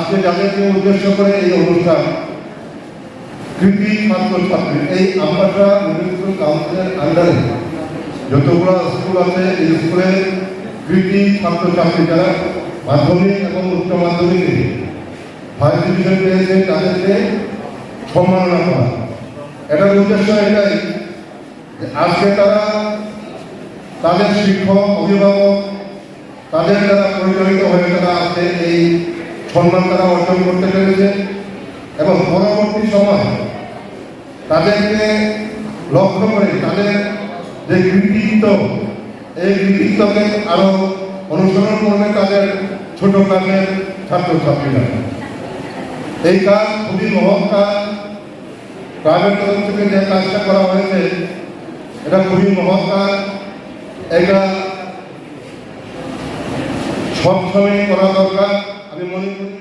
আজকে যাদেরকে উদ্দেশ্য করে এই অনুষ্ঠান, কৃতি ছাত্রছাত্রী, এই আমবাসা মিউনিসিপ্যাল কাউন্সিলের আন্ডারে যতগুলো স্কুল আছে এই স্কুলের কৃতি ছাত্রছাত্রী যারা মাধ্যমিক এবং উচ্চ মাধ্যমিকে ফার্স্ট ডিভিশন পেয়েছে তাদেরকে সম্মাননা করা। এটার উদ্দেশ্য এটাই যে আজকে তারা তাদের শিক্ষক, অভিভাবক, তাদের দ্বারা পরিচালিত হয়ে তারা আজকে এই সম্মান তারা অর্জন করতে পেরেছে এবং পরবর্তী সময় তাদেরকে লক্ষ্য করে তাদের যে কৃতিত্ব, এই কৃতিত্বকে আরো অনুসরণ করবে তাদের ছোট ক্লাসের ছাত্রছাত্রীরা। এই কাজ খুবই মহৎ কাজ। প্রাইভেট তরফ থেকে যে কাজটা করা হয়েছে এটা খুবই মহৎ কাজ। এটা সবসময় করা দরকার আমি মনে করি।